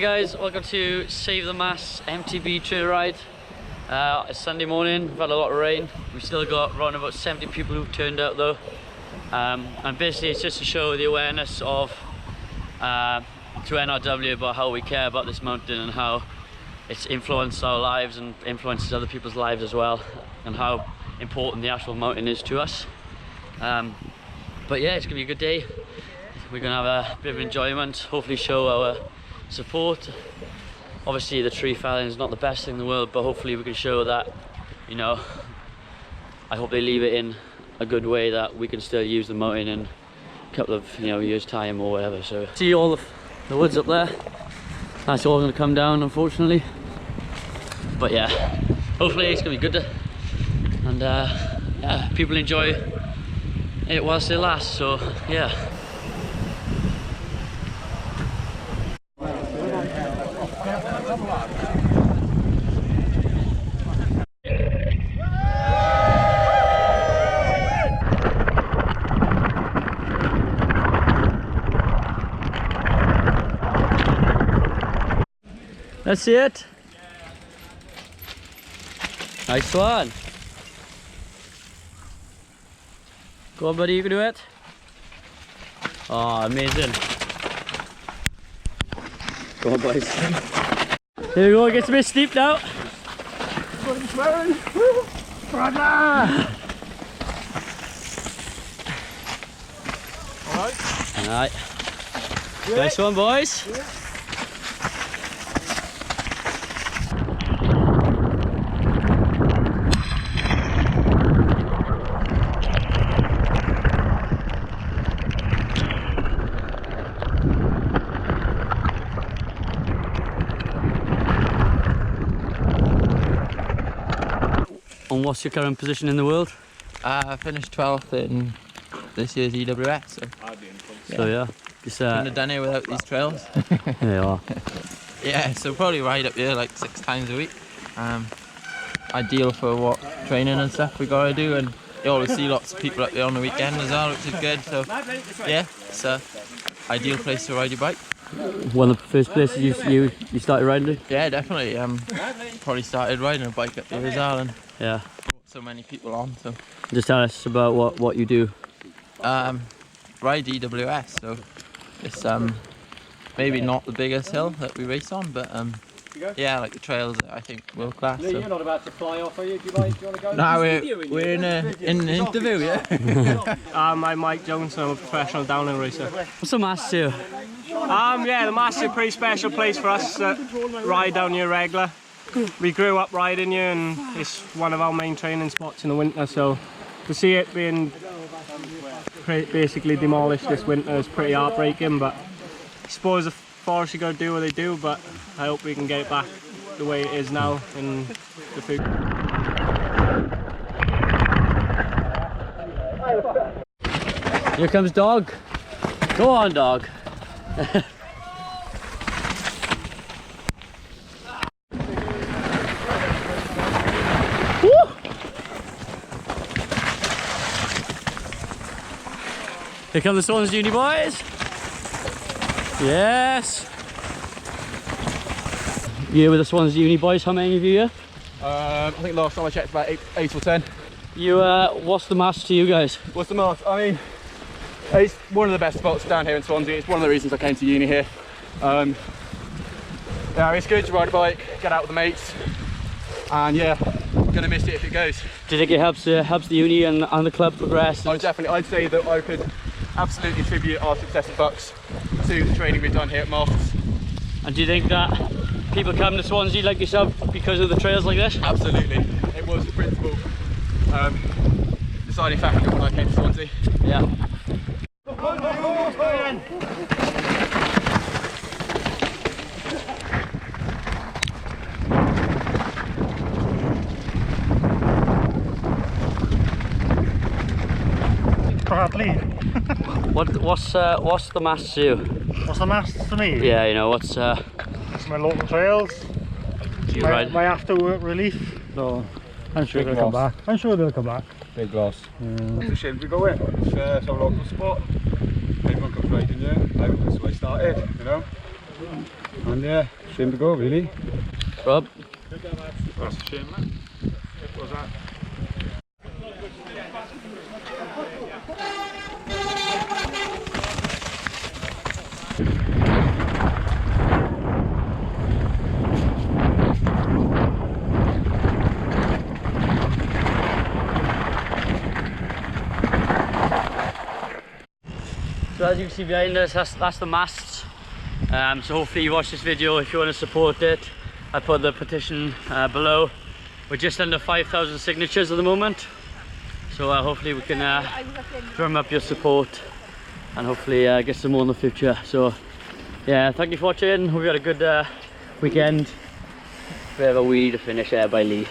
guys, welcome to Save the Masts MTB trail ride. It's Sunday morning, we've had a lot of rain. We've still got around about 70 people who've turned out though. And basically it's just to show the awareness of to NRW about how we care about this mountain and how it's influenced our lives and influences other people's lives as well, and how important the actual mountain is to us. But yeah, it's gonna be a good day. We're gonna have a bit of enjoyment, hopefully show our support. Obviously the tree felling is not the best thing in the world, but hopefully we can show that, you know, I hope they leave it in a good way that we can still use the mountain in a couple of, you know, years time or whatever. So see all the woods up there, that's all going to come down unfortunately, but yeah, hopefully it's going to be good and yeah, people enjoy it whilst it lasts. So yeah. Let's see it. Nice one. Go on, buddy, you can do it. Oh, amazing. Go on, boys. Here we go, it gets a bit steep now. Alright. Nice one, boys. And what's your current position in the world? I finished 12th in this year's EWS. So yeah, couldn't have done it without these trails. There you are. Yeah, so probably ride up here like 6 times a week. Ideal for what training and stuff we gotta do, and you always see lots of people up there on the weekend as well, which is good. So yeah, it's a ideal place to ride your bike. One of the first places you started riding? Yeah, definitely. Probably started riding a bike up here as well, and yeah, brought so many people on. So just tell us about what you do. Ride EWS, so it's maybe not the biggest hill that we race on, but yeah, like the trails I think world class. So. You're not about to fly off, are you? Do you want to go? No, we're in an interview, yeah. I'm Mike Johnson, I'm a professional downhill racer. What's the Masts here? Yeah, the Masts is a pretty special place for us that ride down here regular. We grew up riding here and it's one of our main training spots in the winter, so to see it being basically demolished this winter is pretty heartbreaking, but I suppose the forest are going to do what they do, but I hope we can get it back the way it is now in the future. Here comes Dog. Go on, Dog. Here come the Swans Uni boys. Yes. You with the Swans Uni boys, how many of you here? I think last time I checked about 8 or 10. You, what's the Mast to you guys? What's the Mast? I mean, it's one of the best spots down here in Swansea. It's one of the reasons I came to uni here. Yeah, it's good to ride a bike, get out with the mates, and yeah, gonna miss it if it goes. Do you think it helps the uni and the club progress? Oh, definitely. I'd say that I could absolutely attribute our success at Bucks to the training we've done here at Masts. And do you think that people come to Swansea like yourself because of the trails like this? Absolutely. It was the principal deciding factor when I came to Swansea. Yeah. What's the Masts to you? What's the Masts to me? Yeah, you know, what's It's my local trails. do you my, ride? my after work relief. So I'm sure they'll come back. I'm sure they'll come back. Big loss. It's a shame we go in. It's our local sport. Everyone comes riding here. That's where I started, you know. And yeah, shame to go really. Rob? That's a shame, man. What was that? So as you can see behind us, that's the masts. So hopefully you watch this video if you want to support it. I put the petition below. We're just under 5,000 signatures at the moment. So hopefully we can drum up your support and hopefully get some more in the future. So yeah, thank you for watching. Hope you had a good weekend. We have a wee to finish by Leigh.